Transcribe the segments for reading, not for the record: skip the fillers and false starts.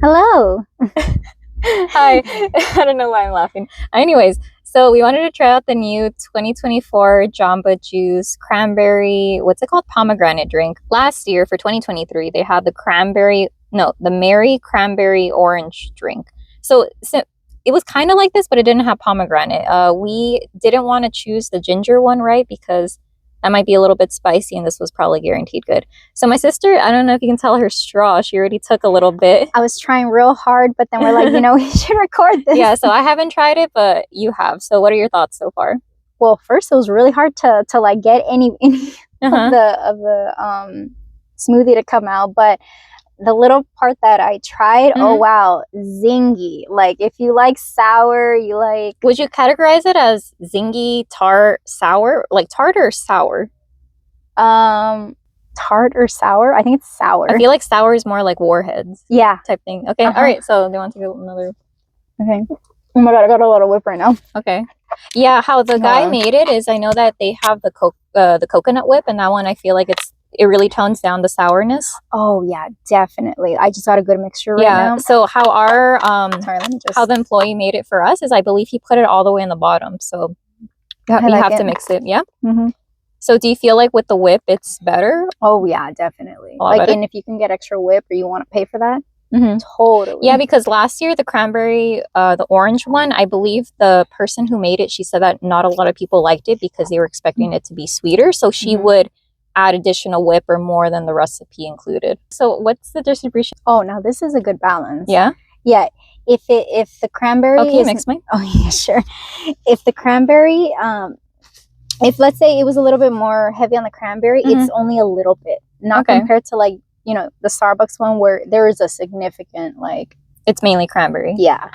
Hello. Hi. I don't know why I'm laughing. Anyways, so we wanted to try out the new 2024 Jamba Juice Cranberry, what's it called? Pomegranate drink. Last year for 2023, they had the Merry Cranberry Orange drink. So it was kind of like this, but it didn't have pomegranate. We didn't want to choose the ginger one, right? Because that might be a little bit spicy, and this was probably guaranteed good. So my sister, I don't know if you can tell her straw, she already took a little bit. I was trying real hard, but then we're like, we should record this. Yeah, so I haven't tried it, but you have. So what are your thoughts so far? Well, first it was really hard to like get any of the smoothie to come out, but the little part that I tried, oh wow, zingy. Like if you like sour, you like. Would you categorize it as zingy, tart, sour? Like tart or sour? Tart or sour? I think it's sour. I feel like sour is more like Warheads. Yeah. Type thing. Okay. All right. So they want to go another. Okay. Oh my god, I got a lot of whip right now. Okay. Yeah, how the guy made it is I know that they have the coconut whip, and that one I feel like it really tones down the sourness. Oh yeah, definitely. I just got a good mixture right now. So how our sorry, let me just... how the employee made it for us is I believe he put it all the way in the bottom. So you have to mix it. Yeah. So do you feel like with the whip it's better? Oh yeah, definitely. Like, and if you can get extra whip or you want to pay for that, totally. Yeah, because last year the cranberry, the orange one, I believe the person who made it, she said that not a lot of people liked it because they were expecting it to be sweeter. So she would add additional whip or more than the recipe included. So what's the distribution? Oh, now this is a good balance. Yeah. Yeah. If the cranberry mix mine. Oh yeah, sure. If the cranberry, if let's say it was a little bit more heavy on the cranberry, it's only a little bit, not compared to like, the Starbucks one where there is a significant like. It's mainly cranberry. Yeah.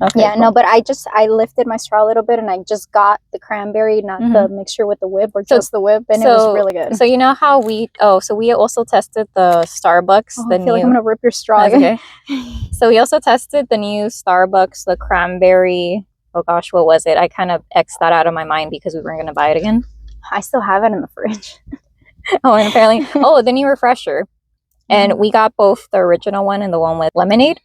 Okay. Yeah, cool. No, but I lifted my straw a little bit and I just got the cranberry, not the mixture with the whip or just the whip, and it was really good. So you know how we also tested the Starbucks. I feel like I'm gonna rip your straw. Okay. So we also tested the new Starbucks, the cranberry. Oh gosh, what was it? I kind of X'd that out of my mind because we weren't gonna buy it again. I still have it in the fridge. Oh, and apparently, the new refresher. And we got both the original one and the one with lemonade.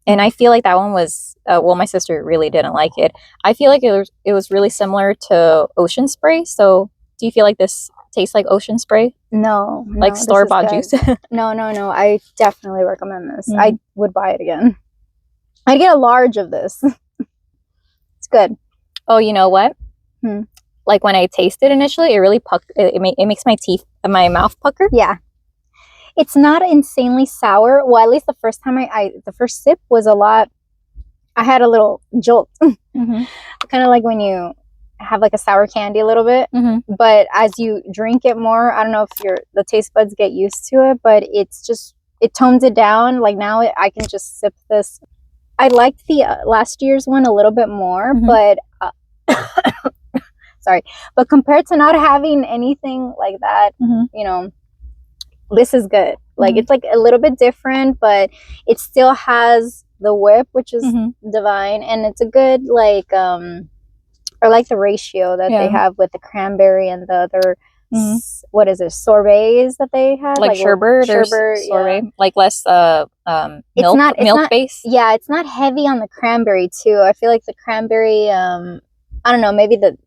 And I feel like that one was, my sister really didn't like it. I feel like it was really similar to Ocean Spray. So do you feel like this tastes like Ocean Spray? No. Like store-bought juice? No. I definitely recommend this. I would buy it again. I'd get a large of this. It's good. Oh, you know what? Like when I tasted initially, it really it makes my mouth pucker. Yeah. It's not insanely sour. Well, at least the first time the first sip was a lot. I had a little jolt. Kind of like when you have like a sour candy a little bit. But as you drink it more, I don't know if the taste buds get used to it, but it tones it down. Like now I can just sip this. I liked the last year's one a little bit more, but sorry. But compared to not having anything like that, this is good. Like it's like a little bit different, but it still has the whip, which is divine, and it's a good like or like the ratio that they have with the cranberry and the other what is it, sorbets that they have, like sherbet or sorbet, like less milk base. Yeah, it's not heavy on the cranberry too. I feel like the cranberry, I don't know, maybe the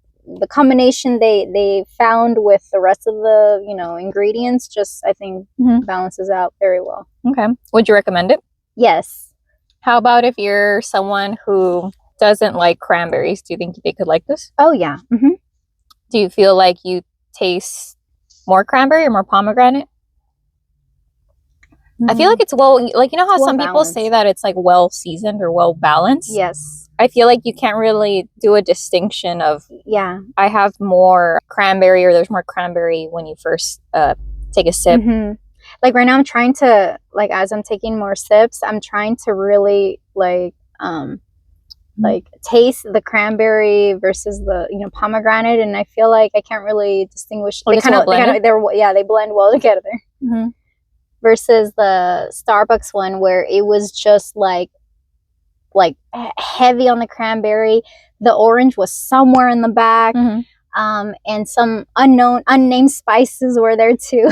combination they found with the rest of the ingredients just I think balances out very well. Okay. Would you recommend it? Yes. How about if you're someone who doesn't like cranberries? Do you think they could like this? Oh yeah. Do you feel like you taste more cranberry or more pomegranate? I feel like it's like how some people say that it's like well seasoned or well balanced. Yes. I feel like you can't really do a distinction of I have more cranberry or there's more cranberry when you first take a sip. Like right now I'm trying to, like, as I'm taking more sips, I'm trying to really like taste the cranberry versus the pomegranate, and I feel like I can't really distinguish. They blend well together. Versus the Starbucks one where it was just like heavy on the cranberry. The orange was somewhere in the back, and some unnamed spices were there too.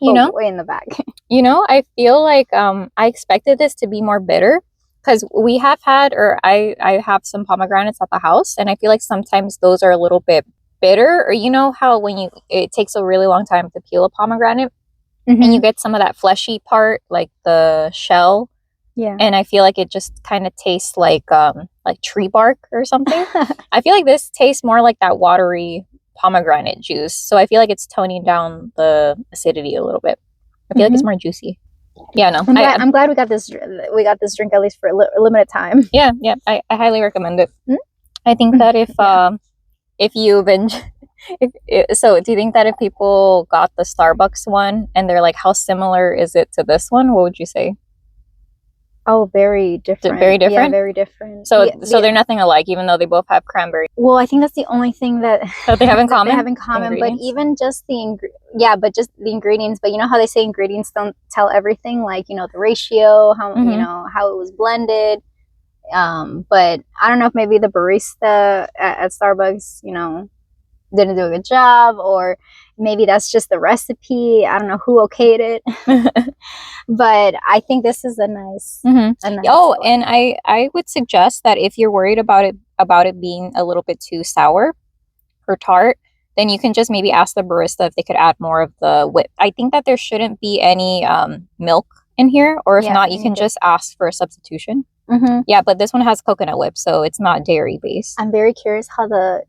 You know, way in the back. You know, I feel like I expected this to be more bitter because we have had, or I have some pomegranates at the house, and I feel like sometimes those are a little bit bitter. Or you know how when it takes a really long time to peel a pomegranate, and you get some of that fleshy part, like the shell. Yeah. And I feel like it just kind of tastes like tree bark or something. I feel like this tastes more like that watery pomegranate juice. So I feel like it's toning down the acidity a little bit. I feel like it's more juicy. Yeah, no. I'm glad we got this drink at least for a limited time. Yeah, I highly recommend it. I think that if you've been so do you think that if people got the Starbucks one and they're like, how similar is it to this one, what would you say? Oh, very different. Very different? Yeah, very different. So they're nothing alike, even though they both have cranberry. Well, I think that's the only thing that they have in common. They have in common, but even just just the ingredients. But you know how they say ingredients don't tell everything, like the ratio, how how it was blended. But I don't know if maybe the barista at Starbucks, didn't do a good job, or maybe that's just the recipe. I don't know who okayed it. But I think this is a nice one. And I would suggest that if you're worried about it being a little bit too sour or tart, then you can just maybe ask the barista if they could add more of the whip. I think that there shouldn't be any milk in here, or if not, you can just ask for a substitution. Yeah, but this one has coconut whip, so it's not dairy based. I'm very curious how the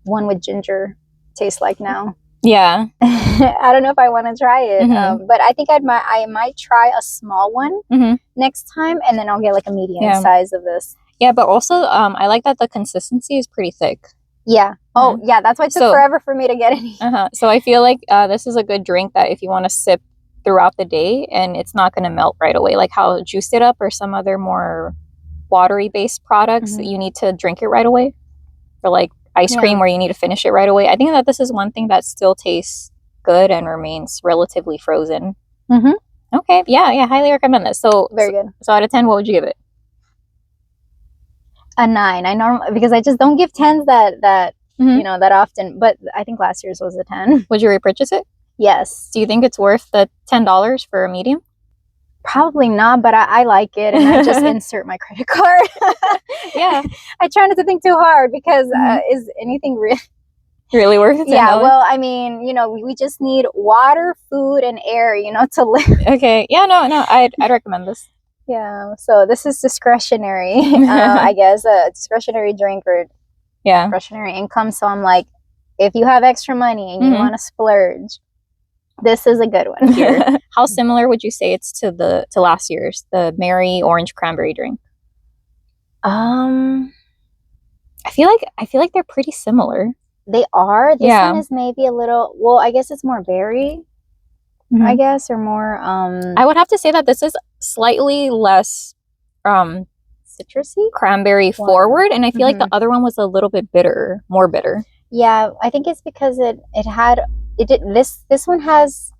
one with ginger tastes like now. Yeah. I don't know if I want to try it, but I think I might try a small one next time, and then I'll get like a medium size of this. Yeah, but also I like that the consistency is pretty thick. Yeah. Oh, yeah, that's why it took forever for me to get any. So I feel like this is a good drink that if you want to sip throughout the day, and it's not going to melt right away, like how Juiced It Up or some other more watery based products, you need to drink it right away, or like ice cream where you need to finish it right away. I think that this is one thing that still tastes good and remains relatively frozen. Okay, yeah, highly recommend this. So very good. So out of 10, what would you give it? A 9. I normally, because I just don't give 10s that that often, but I think last year's was a 10. Would you repurchase it? Yes. Do you think it's worth the $10 for a medium? Probably not, but I like it, and I just insert my credit card. Yeah. I try not to think too hard, because is anything really worth it? Yeah, well, I mean, we just need water, food, and air, to live. Okay. Yeah, no, I'd recommend this. Yeah, so this is discretionary, I guess, a discretionary drink or discretionary income. So I'm like, if you have extra money and you want to splurge, this is a good one here. How similar would you say it's to last year's, the Merry Orange Cranberry drink? I feel like they're pretty similar. They are. This one is maybe a little, well, I guess it's more berry, I guess, or more I would have to say that this is slightly less citrusy, cranberry forward, and I feel like the other one was a little bit more bitter. Yeah, I think it's because this one has,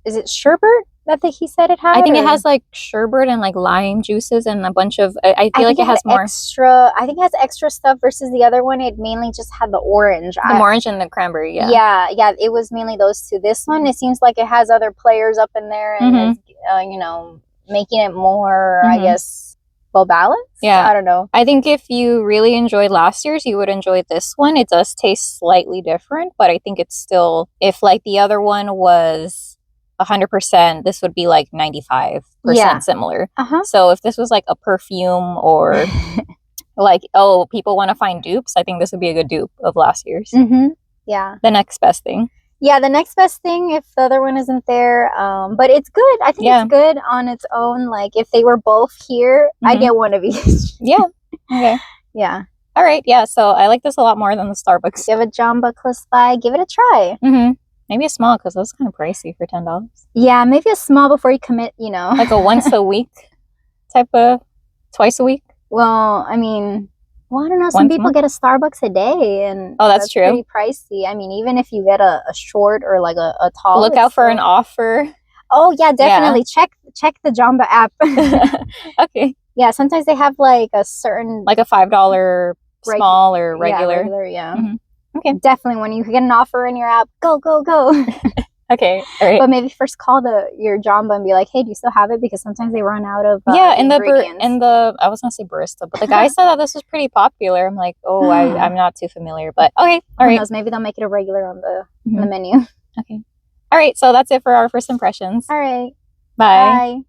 is it sherbet that he said it had? I think it has like sherbet and like lime juices and a bunch of, I feel like it has more extra. I think it has extra stuff versus the other one. It mainly just had the orange. Orange and the cranberry, yeah. It was mainly those two. This one, it seems like it has other players up in there, and is, making it more, I guess, well balanced. Yeah, I don't know. I think if you really enjoyed last year's, you would enjoy this one. It does taste slightly different, but I think it's still, if like the other one was 100%, this would be like 95% similar. So if this was like a perfume, or like, people want to find dupes, I think this would be a good dupe of last year's. Yeah, the next best thing. Yeah, the next best thing if the other one isn't there. But it's good. I think it's good on its own. Like, if they were both here, I'd get one of each. Yeah. Okay. Yeah. All right. Yeah. So I like this a lot more than the Starbucks. If you have a Jamba close by, give it a try. Maybe a small, because that's kind of pricey for $10. Yeah, maybe a small before you commit, Like a once a week type of, twice a week. Well, I mean, I don't know. Some people get a Starbucks a day, and that's true. Pretty pricey. I mean, even if you get a short or like a tall, look out for an offer. Oh yeah, definitely check the Jamba app. Okay. Yeah, sometimes they have like a certain, like a $5 small or regular. Yeah. Okay. Definitely, when you get an offer in your app, go. Okay, all right. But maybe first call your Jamba and be like, hey, do you still have it? Because sometimes they run out of and ingredients. I was gonna say barista, but the guy said that this was pretty popular. I'm like, oh, I'm not too familiar, but okay, all right. Who knows? Maybe they'll make it a regular on the menu. Okay, all right. So that's it for our first impressions. All right, Bye. bye.